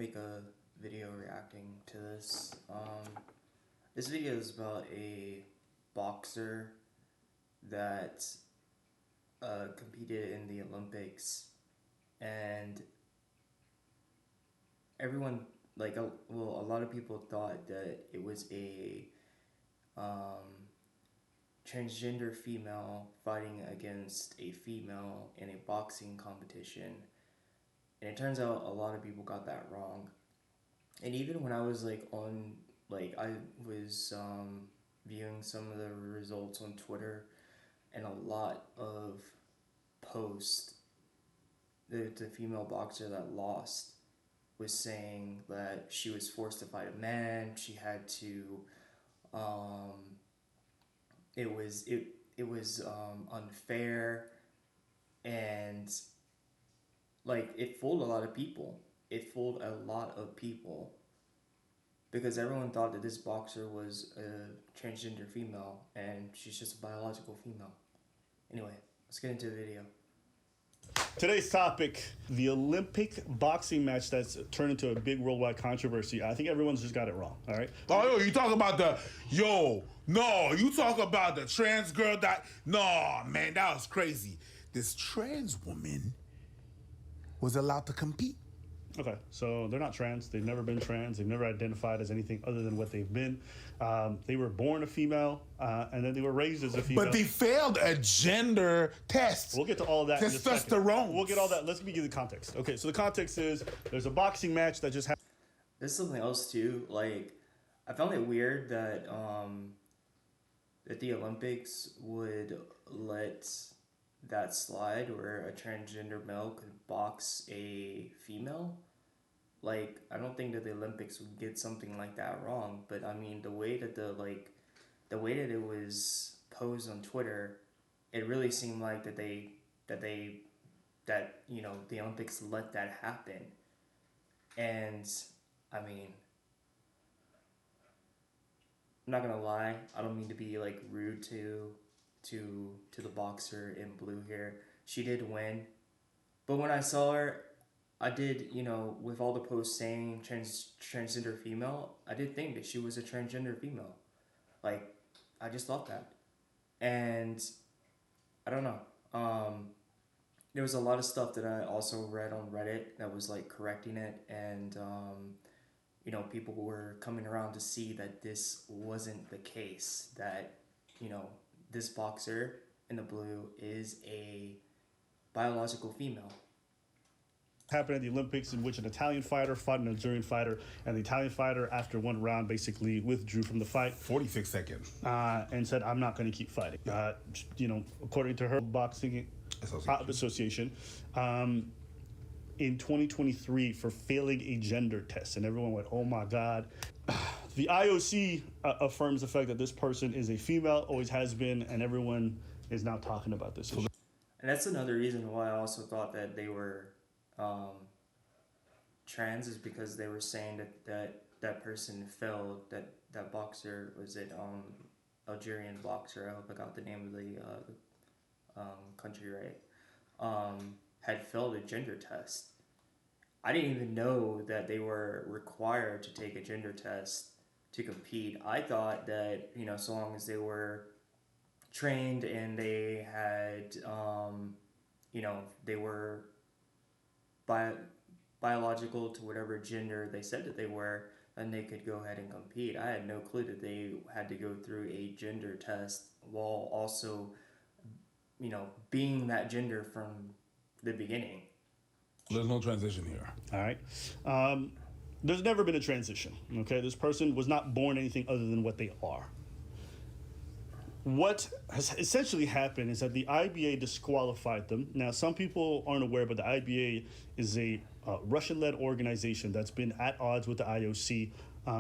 make a video reacting to this. This video is about a boxer that competed in the Olympics, and everyone, a lot of people thought that it was a transgender female fighting against a female in a boxing competition. And it turns out a lot of people got that wrong. And even when I was I was viewing some of the results on Twitter, and a lot of posts, the female boxer that lost was saying that she was forced to fight a man. She had to, it was unfair, and it fooled a lot of people. It fooled a lot of people because everyone thought that this boxer was a transgender female, and she's just a biological female. Anyway, let's get into the video. Today's topic, the Olympic boxing match that's turned into a big worldwide controversy. I think everyone's just got it wrong, all right? Oh, you talk about you talk about the trans girl that, no, man, that was crazy. This trans woman was allowed to compete. Okay, so they're not trans. They've never been trans. They've never identified as anything other than what they've been. They were born a female, and then they were raised as a female. But they failed a gender test. We'll get to all of that in a second. Testosterone. We'll get all that. Let me give you the context. Okay, so the context is there's a boxing match that just happened. There's something else too. I found it weird that that the Olympics would let that slide where a transgender male could box a female. I don't think that the Olympics would get something like that wrong, but I mean the way that the way that it was posed on Twitter, it really seemed like that the Olympics let that happen. And I mean, I'm not gonna lie, I don't mean to be rude to the boxer in blue here. She did win, but when I saw her, I did, with all the posts saying transgender female, I did think that she was a transgender female. I just thought that. And I don't know. There was a lot of stuff that I also read on Reddit that was correcting it, and people were coming around to see that this wasn't the case, that this boxer in the blue is a biological female. Happened at the Olympics, in which an Italian fighter fought an Algerian fighter, and the Italian fighter, after one round, basically withdrew from the fight. 46 seconds. And said, I'm not going to keep fighting. According to her boxing association, in 2023 for failing a gender test. And everyone went, oh my God. The IOC affirms the fact that this person is a female, always has been, and everyone is now talking about this issue. And that's another reason why I also thought that they were trans, is because they were saying that person failed, that boxer, was it Algerian boxer, I hope I got the name of the country right, had failed a gender test. I didn't even know that they were required to take a gender test to compete. I thought that, so long as they were trained and they had, they were biological to whatever gender they said that they were, then they could go ahead and compete. I had no clue that they had to go through a gender test while also, being that gender from the beginning. There's no transition here. All right. There's never been a transition, okay? This person was not born anything other than what they are. What has essentially happened is that the IBA disqualified them. Now, some people aren't aware, but the IBA is a Russian-led organization that's been at odds with the IOC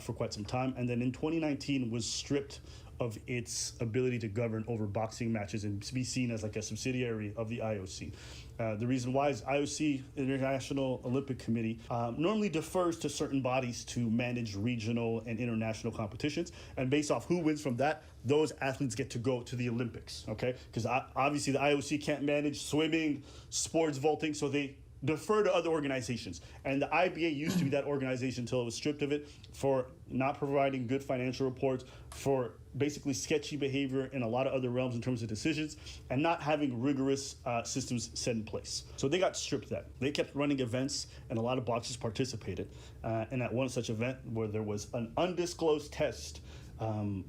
for quite some time, and then in 2019 was stripped of its ability to govern over boxing matches and to be seen as a subsidiary of the IOC. The reason why is IOC, International Olympic Committee, normally defers to certain bodies to manage regional and international competitions, and based off who wins from that, those athletes get to go to the Olympics, okay? Because obviously the IOC can't manage swimming, sports vaulting, so they defer to other organizations. And the IBA used to be that organization until it was stripped of it for not providing good financial reports, for basically sketchy behavior in a lot of other realms in terms of decisions, and not having rigorous systems set in place. So they got stripped of that. They kept running events, and a lot of boxers participated. And at one such event where there was an undisclosed test,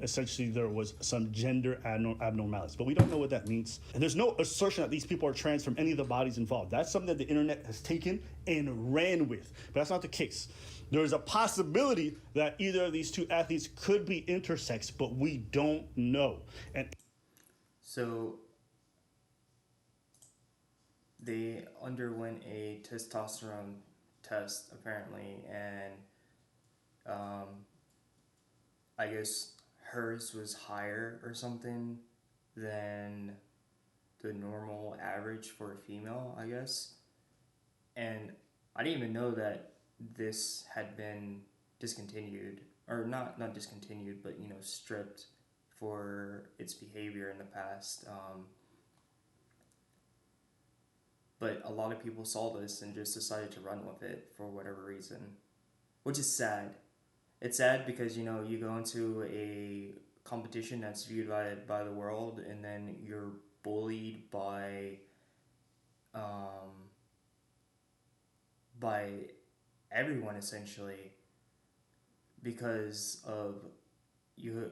essentially there was some gender abnormalities, but we don't know what that means. And there's no assertion that these people are trans from any of the bodies involved. That's something that the internet has taken and ran with, but that's not the case. There is a possibility that either of these two athletes could be intersex, but we don't know. And So they underwent a testosterone test apparently, and I guess hers was higher or something than the normal average for a female, I guess. And I didn't even know that this had been discontinued, or not discontinued, but stripped for its behavior in the past. But a lot of people saw this and just decided to run with it for whatever reason, which is sad. It's sad because you go into a competition that's viewed by the world, and then you're bullied by everyone essentially because of you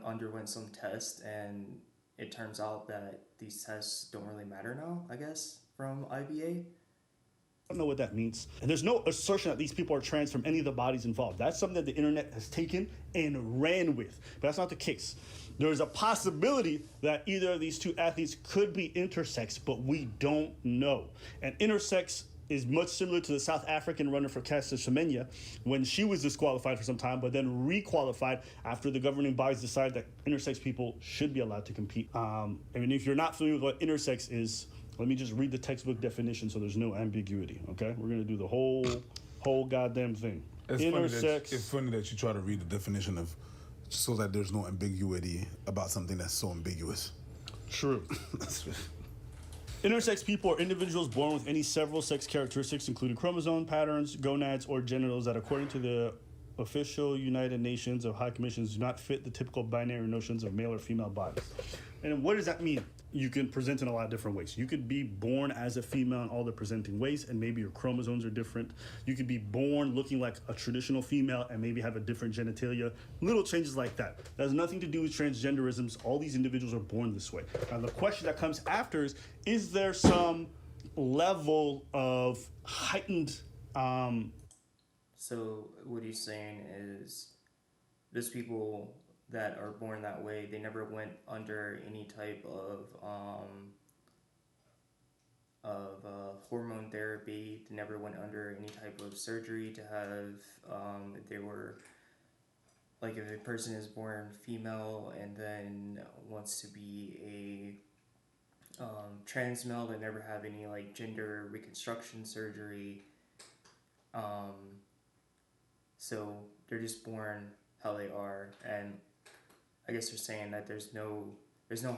underwent some test, and it turns out that these tests don't really matter now, I guess, from IBA. I don't know what that means. And there's no assertion that these people are trans from any of the bodies involved. That's something that the internet has taken and ran with, but that's not the case. There is a possibility that either of these two athletes could be intersex, but we don't know. And intersex is much similar to the South African runner for Caster Semenya when she was disqualified for some time, but then re-qualified after the governing bodies decided that intersex people should be allowed to compete. And if you're not familiar with what intersex is, let me just read the textbook definition so there's no ambiguity, okay? We're going to do the whole goddamn thing. Intersex. It's funny that you try to read the definition of so that there's no ambiguity about something that's so ambiguous. True. Intersex people are individuals born with any several sex characteristics, including chromosome patterns, gonads, or genitals that, according to the official United Nations of High Commissions, do not fit the typical binary notions of male or female bodies. And what does that mean? You can present in a lot of different ways. You could be born as a female in all the presenting ways, and maybe your chromosomes are different. You could be born looking like a traditional female and maybe have a different genitalia. Little changes like that. That has nothing to do with transgenderisms. All these individuals are born this way. Now, the question that comes after is there some level of heightened... So what he's saying is those people that are born that way, they never went under any type of hormone therapy. They never went under any type of surgery to have, if they were, like if a person is born female and then wants to be a trans male, they never have any like gender reconstruction surgery. So they're just born how they are, and I guess they're saying that there's no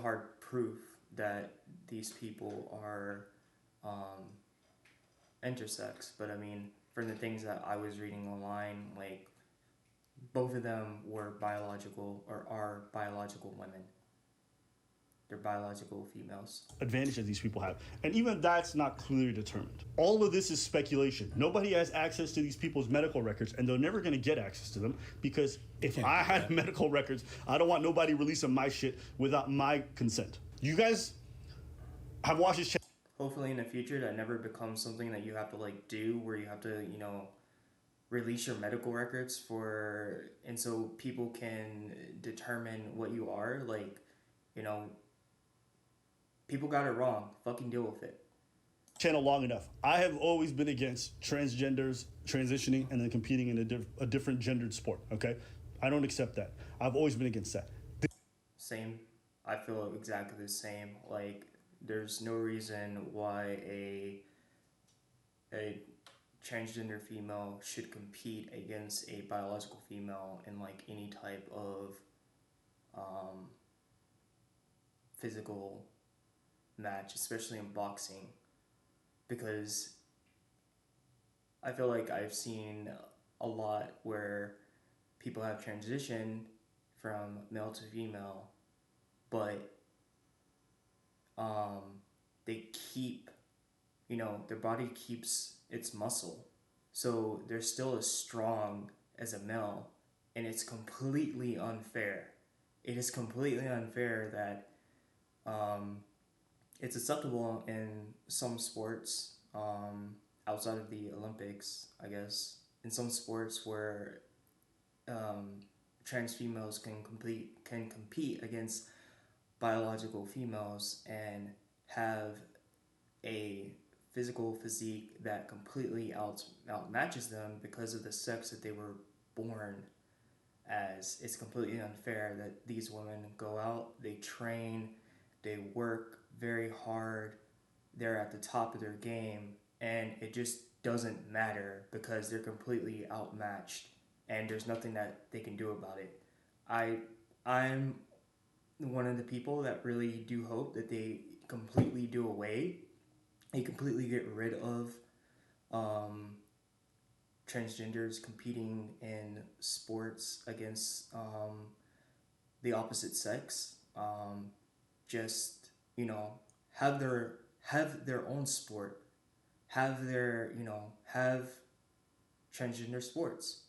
hard proof that these people are intersex. But I mean, from the things that I was reading online, like both of them were biological or are biological women. They're biological females. Advantage that these people have. And even that's not clearly determined. All of this is speculation. Nobody has access to these people's medical records, and they're never going to get access to them because if I had medical records, I don't want nobody releasing my shit without my consent. You guys have watched this channel. Hopefully in the future that never becomes something that you have to like do where you have to, release your medical records and so people can determine what you are. Like, people got it wrong. Fucking deal with it. Channel long enough. I have always been against transgenders transitioning and then competing in a different gendered sport, okay? I don't accept that. I've always been against that. Same. I feel exactly the same. Like, there's no reason why a transgender female should compete against a biological female in like any type of physical match, especially in boxing, because I feel like I've seen a lot where people have transitioned from male to female, but um, they keep, their body keeps its muscle. So they're still as strong as a male, and it's completely unfair. It is completely unfair that um, it's acceptable in some sports outside of the Olympics, I guess. In some sports where um, trans females can compete against biological females and have a physical physique that completely outmatches them because of the sex that they were born as. It's completely unfair that these women go out, they train, they work very hard, they're at the top of their game, and it just doesn't matter because they're completely outmatched and there's nothing that they can do about it. I I'm one of the people that really do hope that they completely do away, they completely get rid of um, transgenders competing in sports against the opposite sex. Just have their own sport, have transgender sports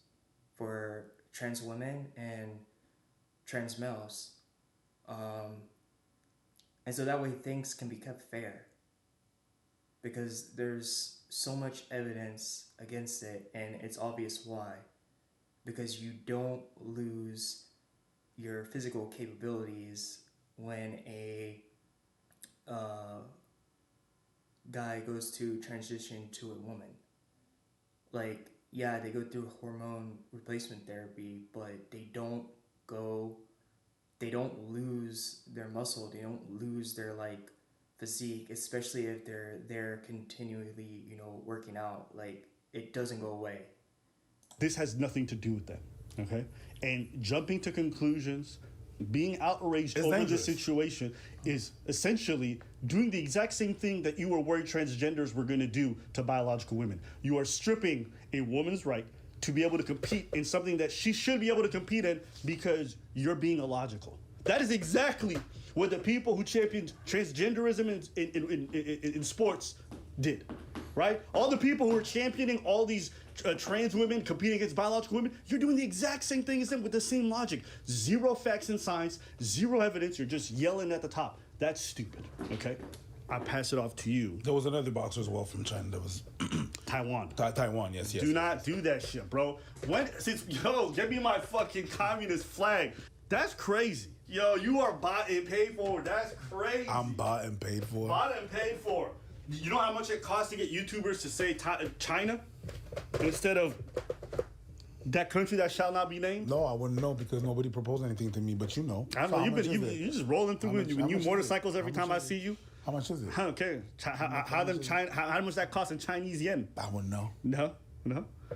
for trans women and trans males, um, and so that way things can be kept fair because there's so much evidence against it and it's obvious why, because you don't lose your physical capabilities when a uh, guy goes to transition to a woman. Like, yeah, they go through hormone replacement therapy, but go, they don't lose their muscle, they don't lose their like physique, especially if they're continually, working out. Like, it doesn't go away. This has nothing to do with that. Okay? And jumping to conclusions, being outraged It's over dangerous. the situation is essentially doing the exact same thing that you were worried transgenders were going to do to biological women. You are stripping a woman's right to be able to compete in something that she should be able to compete in because you're being illogical. That is exactly what the people who championed transgenderism in sports did, right? All the people who are championing all these trans women competing against biological women, you're doing the exact same thing as them with the same logic. Zero facts and science, zero evidence, you're just yelling at the top. That's stupid, okay? I pass it off to you. There was another boxer as well from China that was Taiwan. Taiwan, yes. Do not do that shit, bro. Give me my fucking communist flag. That's crazy. Yo, you are bought and paid for. That's crazy. I'm bought and paid for. Bought and paid for. You know how much it costs to get YouTubers to say China instead of that country that shall not be named? No, I wouldn't know because nobody proposed anything to me, but you know. I don't know. You just rolling through with new motorcycles every time I see you. How much is it? Okay. How much that cost in Chinese yen? I wouldn't know. No.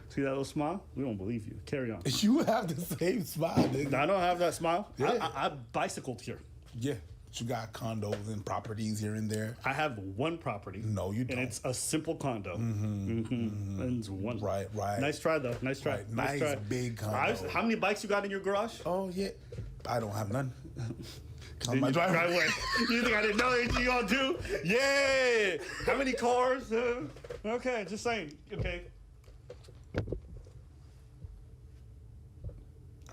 See that little smile? We don't believe you. Carry on. You have the same smile, nigga. I don't have that smile. Yeah. I bicycled here. Yeah. But you got condos and properties here and there. I have one property. No, you don't. And it's a simple condo. And it's one. Right. Nice try, though. Nice try. Right. Nice big condo. How many bikes you got in your garage? Oh, yeah. I don't have none. On In my your driveway. You think I didn't know what you gonna do? Yeah. How many cars? Okay, just saying. Okay.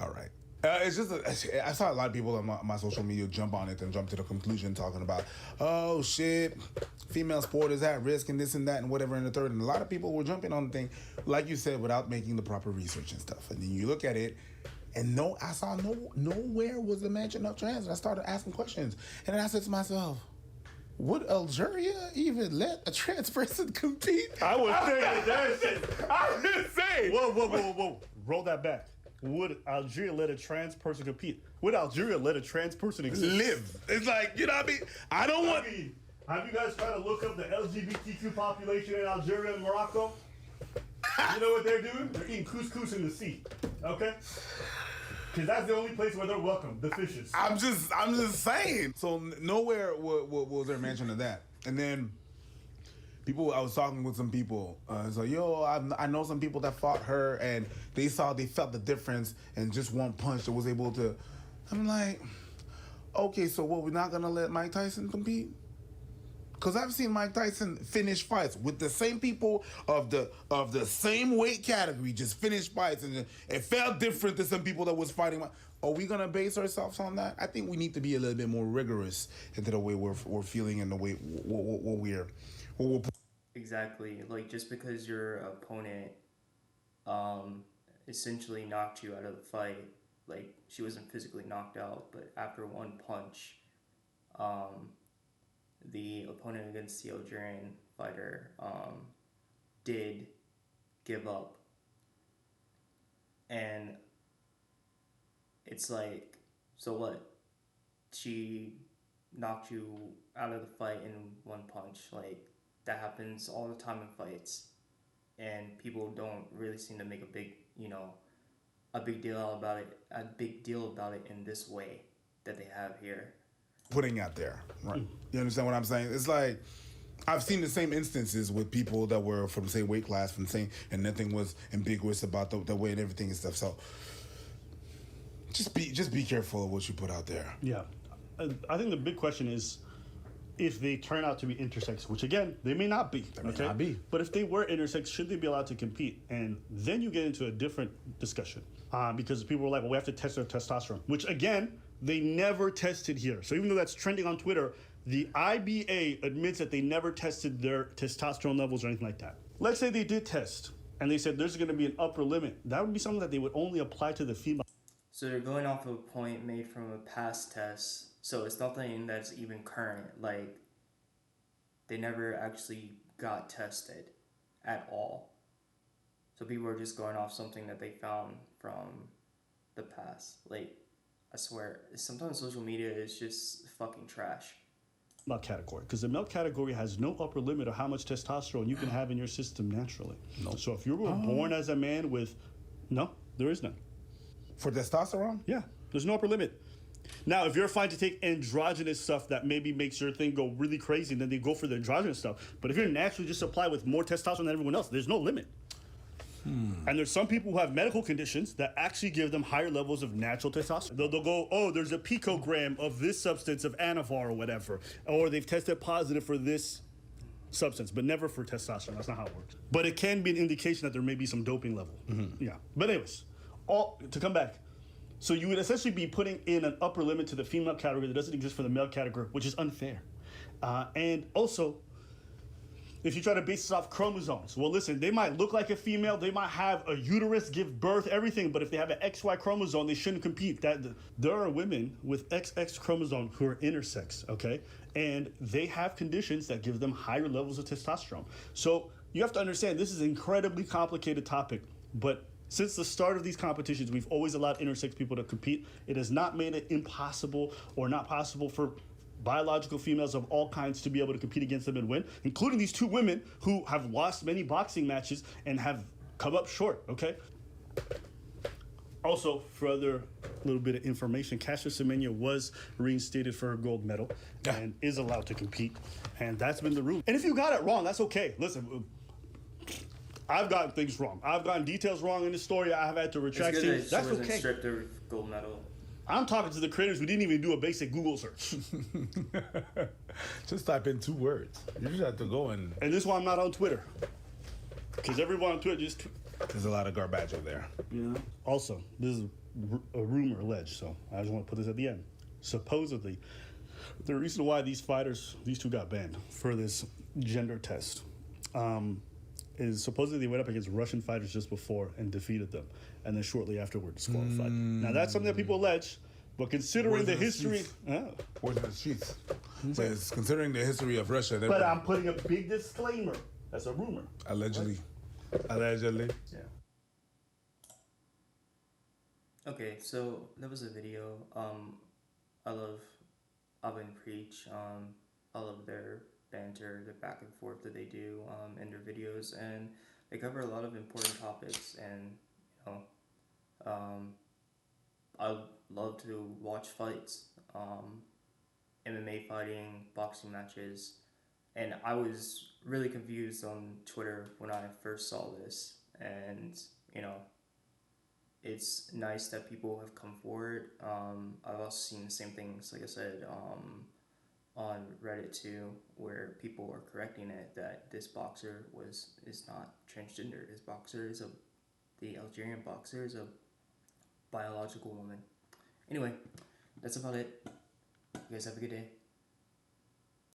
All right. It's just, I saw a lot of people on my social media jump on it and jump to the conclusion talking about, oh shit, female sport is at risk and this and that and whatever and the third. And a lot of people were jumping on the thing, like you said, without making the proper research and stuff. And then you look at it, and I saw nowhere was a mention of trans. And I started asking questions. And then I said to myself, would Algeria even let a trans person compete? I was thinking that shit. I didn't say. Whoa. Roll that back. Would Algeria let a trans person compete? Would Algeria let a trans person exist? Live. It's like, you know what I mean? I don't want... Have you guys tried to look up the LGBTQ population in Algeria and Morocco? You know what they're doing? They're eating couscous in the sea. Okay? Because that's the only place where they're welcome, the fishes. I'm just saying. So nowhere was there mention of that. And then I was talking with some people. It's like, yo, I know some people that fought her, and they felt the difference, and just one punch that was able to. I'm like, okay, so what? We're not gonna let Mike Tyson compete? Because I've seen Mike Tyson finish fights with the same people of the same weight category, just finish fights, and it felt different to some people that was fighting. Are we gonna base ourselves on that? I think we need to be a little bit more rigorous into the way we're feeling and the way what we're. Exactly. Like, just because your opponent um, essentially knocked you out of the fight, like, she wasn't physically knocked out, but after one punch, um, the opponent against the Algerian fighter did give up. And it's like, so what? She knocked you out of the fight in one punch. Like, that happens all the time in fights. And people don't really seem to make a big deal about it in this way that they have here. Putting out there, right? You understand what I'm saying? It's like I've seen the same instances with people that were from the same weight class, from the same, and nothing was ambiguous about the way and everything and stuff. So just be careful of what you put out there. Yeah, I think the big question is if they turn out to be intersex, which again they may not be. They may not be. But if they were intersex, should they be allowed to compete? And then you get into a different discussion because people were like, well, we have to test their testosterone, which again they never tested here. So even though that's trending on Twitter, the IBA admits that they never tested their testosterone levels or anything like that. Let's say they did test and they said there's going to be an upper limit. That would be something that they would only apply to the female. So they're going off of a point made from a past test. So it's nothing that's even current. Like, they never actually got tested at all. So people are just going off something that they found from the past. Like, I swear, sometimes social media is just fucking trash. Male category, because the male category has no upper limit of how much testosterone you can have in your system naturally. No. So if you were born as a man with, no, there is none. For testosterone? Yeah, there's no upper limit. Now, if you're fine to take androgynous stuff that maybe makes your thing go really crazy, then they go for the androgynous stuff. But if you're naturally just supply with more testosterone than everyone else, there's no limit. And there's some people who have medical conditions that actually give them higher levels of natural testosterone. They'll go, oh, there's a picogram of this substance of Anavar or whatever, or they've tested positive for this substance, but never for testosterone. That's not how it works. But it can be an indication that there may be some doping level. Yeah. But anyways, to come back. So you would essentially be putting in an upper limit to the female category that doesn't exist for the male category, which is unfair. And also, if you try to base this off chromosomes, well, listen, they might look like a female, they might have a uterus, give birth, everything, but if they have an XY chromosome, they shouldn't compete. There are women with XX chromosome who are intersex, okay? And they have conditions that give them higher levels of testosterone. So you have to understand, this is an incredibly complicated topic, but since the start of these competitions, we've always allowed intersex people to compete. It has not made it impossible or not possible for biological females of all kinds to be able to compete against them and win, including these two women who have lost many boxing matches and have come up short, okay? Also, for other little bit of information, Caster Semenya was reinstated for her gold medal and is allowed to compete, and that's been the rule. And if you got it wrong, that's okay. Listen, I've gotten things wrong. I've gotten details wrong in the story. I have had to retract things. That's okay. Stripped her gold medal. I'm talking to the creators who didn't even do a basic Google search. Just type in 2 words. You just have to go and... And this is why I'm not on Twitter. Because everyone on Twitter just... There's a lot of garbage over there. Yeah. Also, this is a rumor alleged, so I just want to put this at the end. Supposedly, the reason why these two got banned for this gender test, is supposedly they went up against Russian fighters just before and defeated them, and then shortly after were disqualified. Now that's something that people allege, but considering the history, Where's the streets? Says considering the history of Russia, but I'm putting a big disclaimer. That's a rumor. Allegedly. Allegedly. Yeah. Okay, so that was a video. I love Abba and Preach. I love their banter, the back and forth that they do in their videos, and they cover a lot of important topics. And I love to watch fights, MMA fighting, boxing matches. And I was really confused on Twitter when I first saw this. And, you know, it's nice that people have come forward. I've also seen the same things, like I said, on Reddit too, where people are correcting it that this boxer is not transgender. This boxer is the Algerian boxer is a biological woman. Anyway, that's about it. You guys have a good day.